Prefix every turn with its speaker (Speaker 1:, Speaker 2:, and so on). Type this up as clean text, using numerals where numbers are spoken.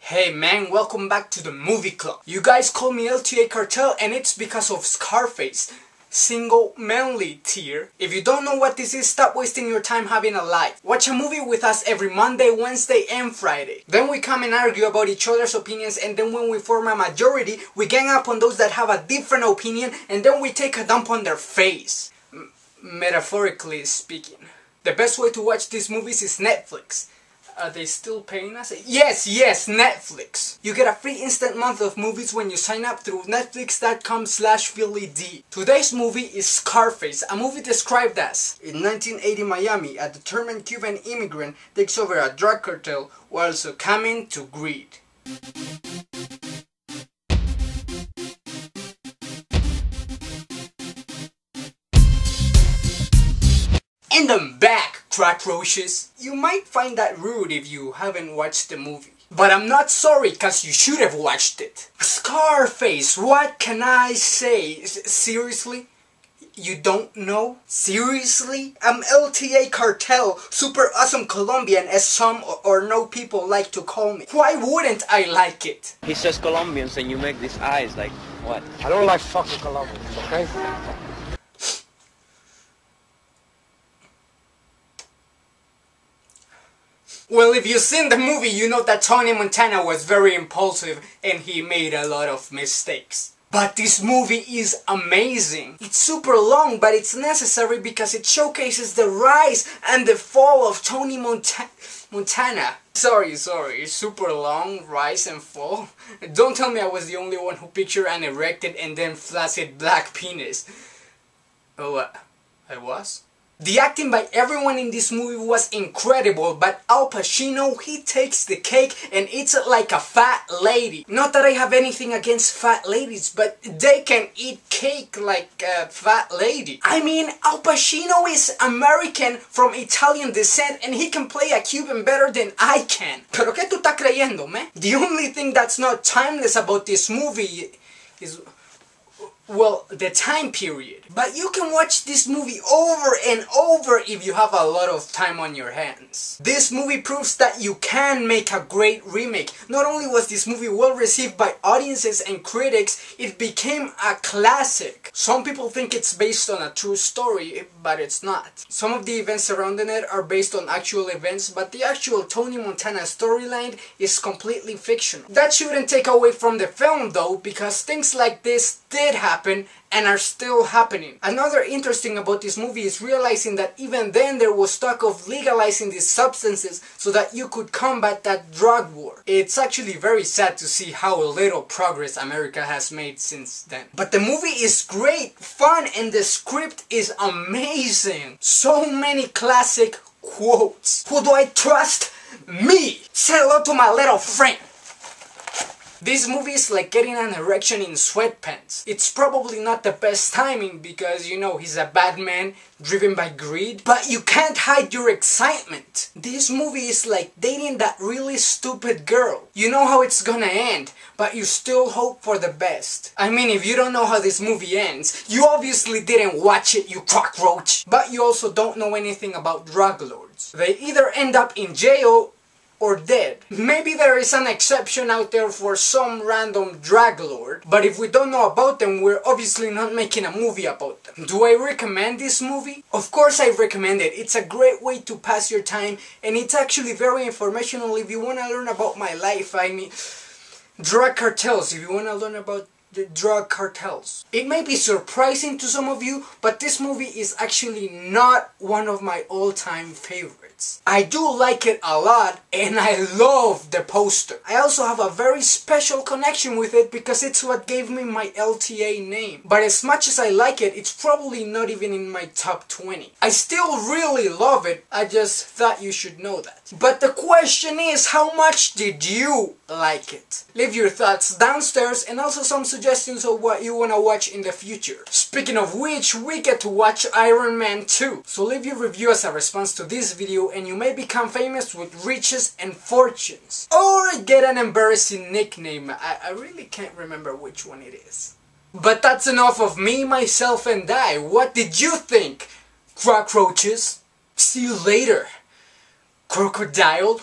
Speaker 1: Hey man, welcome back to the movie club. You guys call me LTA Cartel and it's because of Scarface. Single manly tier. If you don't know what this is, stop wasting your time having a life. Watch a movie with us every Monday, Wednesday and Friday. Then we come and argue about each other's opinions, and then when we form a majority, we gang up on those that have a different opinion and then we take a dump on their face. Metaphorically speaking. The best way to watch these movies is Netflix. Are they still paying us? Yes, Netflix. You get a free instant month of movies when you sign up through netflix.com/PhilipD. Today's movie is Scarface, a movie described as: in 1980 Miami, a determined Cuban immigrant takes over a drug cartel while succumbing to greed. And I'm back, cockroaches. You might find that rude if you haven't watched the movie. But I'm not sorry, cause you should have watched it. Scarface, what can I say? Seriously? You don't know? Seriously? I'm LTA Cartel, super awesome Colombian, as some or no people like to call me. Why wouldn't I like it?
Speaker 2: He says Colombians and you make these eyes like, what?
Speaker 3: I don't like fucking Colombians, okay?
Speaker 1: Well, if you've seen the movie, you know that Tony Montana was very impulsive and he made a lot of mistakes. But this movie is amazing. It's super long, but it's necessary because it showcases the rise and the fall of Tony Montana. Sorry, super long, rise and fall. Don't tell me I was the only one who pictured an erected and then flaccid black penis. Oh, I was? The acting by everyone in this movie was incredible, but Al Pacino, he takes the cake and eats it like a fat lady. Not that I have anything against fat ladies, but they can eat cake like a fat lady. I mean, Al Pacino is American from Italian descent and he can play a Cuban better than I can. Pero ¿qué tú estás creyendo, man? The only thing that's not timeless about this movie is, well, the time period. But you can watch this movie over and over if you have a lot of time on your hands. This movie proves that you can make a great remake. Not only was this movie well received by audiences and critics, it became a classic. Some people think it's based on a true story, but it's not. Some of the events surrounding it are based on actual events, but the actual Tony Montana storyline is completely fictional. That shouldn't take away from the film though, because things like this did happen and are still happening. Another interesting about this movie is realizing that even then there was talk of legalizing these substances so that you could combat that drug war. It's actually very sad to see how little progress America has made since then. But the movie is great, fun, and the script is amazing. So many classic quotes. Who do I trust? Me! Say hello to my little friend. This movie is like getting an erection in sweatpants. It's probably not the best timing because, you know, he's a bad man driven by greed, but you can't hide your excitement. This movie is like dating that really stupid girl. You know how it's gonna end, but you still hope for the best. I mean, if you don't know how this movie ends, you obviously didn't watch it, you cockroach. But you also don't know anything about drug lords. They either end up in jail or dead. Maybe there is an exception out there for some random drug lord, but if we don't know about them, we're obviously not making a movie about them. Do I recommend this movie? Of course I recommend it. It's a great way to pass your time, and it's actually very informational if you want to learn about my life. I mean, drug cartels, if you want to learn about the drug cartels. It may be surprising to some of you, but this movie is actually not one of my all-time favorites. I do like it a lot and I love the poster. I also have a very special connection with it because it's what gave me my LTA name. But as much as I like it, it's probably not even in my top 20. I still really love it, I just thought you should know that. But the question is, how much did you like it? Leave your thoughts downstairs and also some suggestions of what you want to watch in the future. Speaking of which, we get to watch Iron Man 2. So leave your review as a response to this video and you may become famous with riches and fortunes. Or get an embarrassing nickname. I really can't remember which one it is. But that's enough of me, myself, and I. What did you think, cockroaches? See you later, crocodile.